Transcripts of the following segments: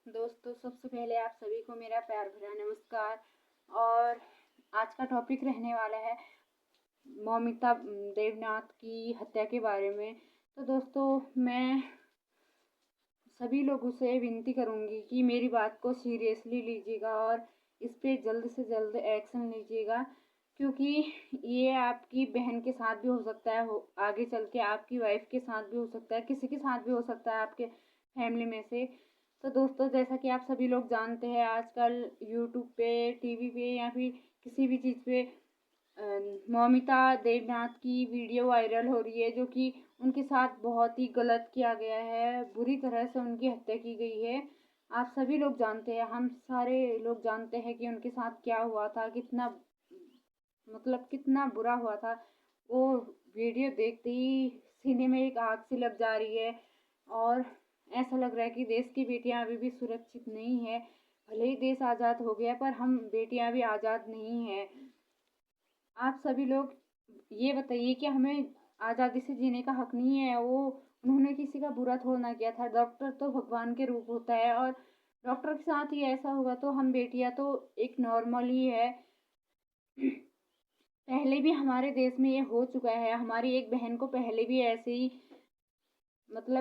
दोस्तों, सबसे पहले आप सभी को मेरा प्यार भरा नमस्कार। और आज का टॉपिक रहने वाला है मौमिता देवनाथ की हत्या के बारे में। तो दोस्तों, मैं सभी लोगों से विनती करूंगी कि मेरी बात को सीरियसली लीजिएगा और इस पे जल्द से जल्द एक्शन लीजिएगा, क्योंकि ये आपकी बहन के साथ भी हो सकता है, आगे चल के आपकी वाइफ के साथ भी हो सकता है, किसी के साथ भी हो सकता है आपके फैमिली में से। तो दोस्तों, जैसा कि आप सभी लोग जानते हैं, आजकल यूट्यूब पे, टीवी पे या फिर किसी भी चीज़ पे मौमिता देवनाथ की वीडियो वायरल हो रही है, जो कि उनके साथ बहुत ही गलत किया गया है, बुरी तरह से उनकी हत्या की गई है। आप सभी लोग जानते हैं, हम सारे लोग जानते हैं कि उनके साथ क्या हुआ था, कितना कितना बुरा हुआ था। वो वीडियो देखते ही सीने में एक आग सी लग जा रही है और ऐसा लग रहा है कि देश की बेटियां अभी भी सुरक्षित नहीं है। भले ही देश आज़ाद हो गया, पर हम बेटियां भी आज़ाद नहीं है। आप सभी लोग ये बताइए कि हमें आज़ादी से जीने का हक नहीं है? वो उन्होंने किसी का बुरा थोड़ा ना किया था। डॉक्टर तो भगवान के रूप होता है, और डॉक्टर के साथ ही ऐसा होगा तो हम बेटियां तो एक नॉर्मल ही है। पहले भी हमारे देश में ये हो चुका है। हमारी एक बहन को पहले भी ऐसे ही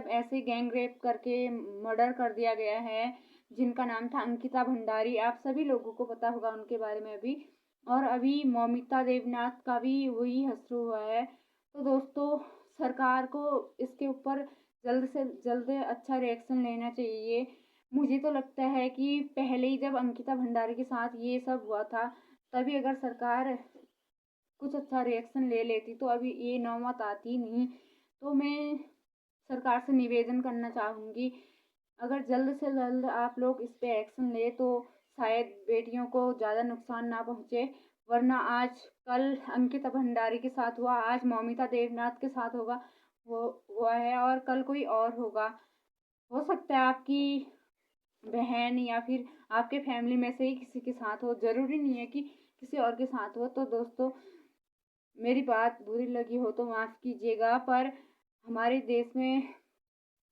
ऐसे गैंग रेप करके मर्डर कर दिया गया है, जिनका नाम था अंकिता भंडारी। आप सभी लोगों को पता होगा उनके बारे में अभी। और अभी मौमिता देवनाथ का भी वही हश्र हुआ है। तो दोस्तों, सरकार को इसके ऊपर जल्द से जल्द अच्छा रिएक्शन लेना चाहिए। मुझे तो लगता है कि पहले ही जब अंकिता भंडारी के साथ ये सब हुआ था, तभी अगर सरकार कुछ अच्छा रिएक्शन ले लेती तो अभी ये नौबत आती नहीं। तो मैं सरकार से निवेदन करना चाहूँगी, अगर जल्द से जल्द आप लोग इस पे एक्शन ले तो शायद बेटियों को ज़्यादा नुकसान ना पहुँचे। वरना आज कल अंकिता भंडारी के साथ हुआ, आज मौमिता देवनाथ के साथ होगा, वो हुआ है, और कल कोई और होगा। हो सकता है आपकी बहन या फिर आपके फैमिली में से ही किसी के साथ हो, ज़रूरी नहीं है कि किसी और के साथ हो। तो दोस्तों, मेरी बात बुरी लगी हो तो माफ़ कीजिएगा, पर हमारे देश में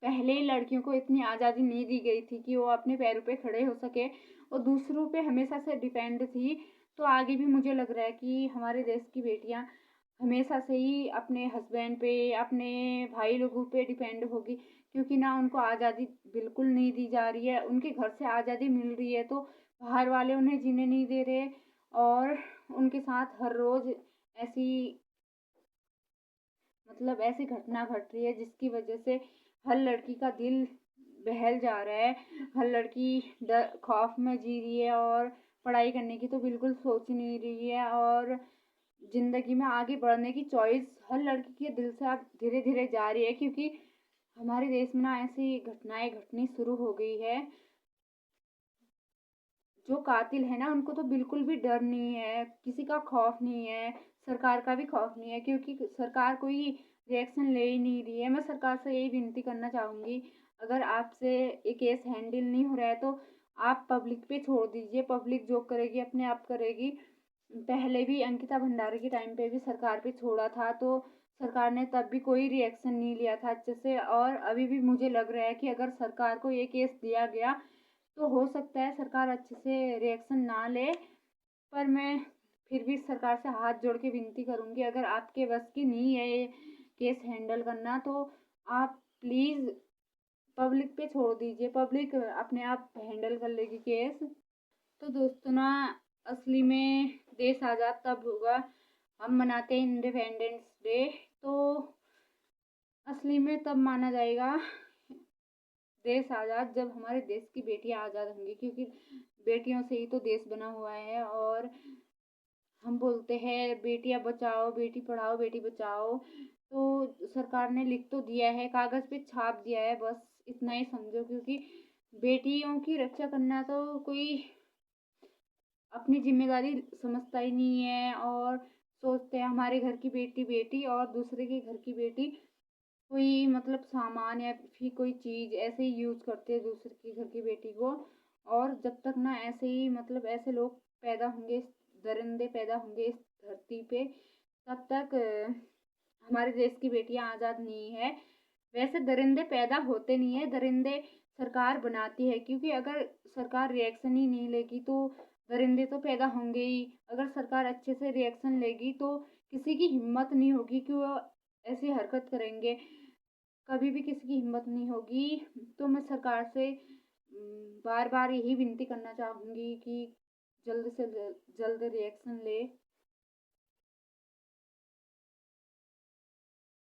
पहले ही लड़कियों को इतनी आज़ादी नहीं दी गई थी कि वो अपने पैरों पे खड़े हो सके और दूसरों पे हमेशा से डिपेंड थी। तो आगे भी मुझे लग रहा है कि हमारे देश की बेटियां हमेशा से ही अपने हस्बैंड पे, अपने भाई लोगों पे डिपेंड होगी, क्योंकि ना उनको आज़ादी बिल्कुल नहीं दी जा रही है। उनके घर से आज़ादी मिल रही है तो बाहर वाले उन्हें जीने नहीं दे रहे, और उनके साथ हर रोज़ ऐसी ऐसी घटना घट रही है जिसकी वजह से हर लड़की का दिल बहल जा रहा है। हर लड़की डर खौफ में जी रही है और पढ़ाई करने की तो बिल्कुल सोच नहीं रही है, और ज़िंदगी में आगे बढ़ने की चॉइस हर लड़की के दिल से अब धीरे धीरे जा रही है, क्योंकि हमारे देश में ना ऐसी घटनाएं घटनी शुरू हो गई है। जो कातिल है ना, उनको तो बिल्कुल भी डर नहीं है, किसी का खौफ नहीं है, सरकार का भी खौफ नहीं है, क्योंकि सरकार कोई रिएक्शन ले ही नहीं रही है। मैं सरकार से यही विनती करना चाहूँगी, अगर आपसे ये केस हैंडल नहीं हो रहा है तो आप पब्लिक पे छोड़ दीजिए। पब्लिक जो करेगी अपने आप करेगी। पहले भी अंकिता भंडारी के टाइम पे भी सरकार पे छोड़ा था, तो सरकार ने तब भी कोई रिएक्शन नहीं लिया था अच्छे से। और अभी भी मुझे लग रहा है कि अगर सरकार को ये केस दिया गया तो हो सकता है सरकार अच्छे से रिएक्शन ना ले। पर मैं फिर भी सरकार से हाथ जोड़ के विनती करूँगी, अगर आपके बस की नहीं है ये केस हैंडल करना तो आप प्लीज़ पब्लिक पे छोड़ दीजिए, पब्लिक अपने आप हैंडल कर लेगी केस। तो दोस्तों ना, असली में देश आज़ाद तब होगा, हम मनाते हैं इंडिपेंडेंस डे, तो असली में तब माना जाएगा देश आज़ाद जब हमारे देश की बेटियां आज़ाद होंगी, क्योंकि बेटियों से ही तो देश बना हुआ है। और हम बोलते हैं बेटियां बचाओ, बेटी पढ़ाओ, बेटी बचाओ, तो सरकार ने लिख तो दिया है, कागज़ पे छाप दिया है, बस इतना ही समझो। क्योंकि बेटियों की रक्षा करना तो कोई अपनी जिम्मेदारी समझता ही नहीं है, और सोचते हैं हमारे घर की बेटी बेटी और दूसरे के घर की बेटी कोई सामान या फिर कोई चीज़ ऐसे ही यूज़ करते हैं दूसरे के घर की बेटी को। और जब तक ना ऐसे ही ऐसे लोग पैदा होंगे, दरिंदे पैदा होंगे इस धरती पे, तब तक हमारे देश की बेटियां आज़ाद नहीं है। वैसे दरिंदे पैदा होते नहीं है, दरिंदे सरकार बनाती है, क्योंकि अगर सरकार रिएक्शन ही नहीं लेगी तो दरिंदे तो पैदा होंगे ही। अगर सरकार अच्छे से रिएक्शन लेगी तो किसी की हिम्मत नहीं होगी कि वो ऐसी हरकत करेंगे। कभी भी किसी की हिम्मत नहीं होगी। तो मैं सरकार से बार-बार यही विनती करना चाहूँगी कि जल्द से जल्द रिएक्शन ले।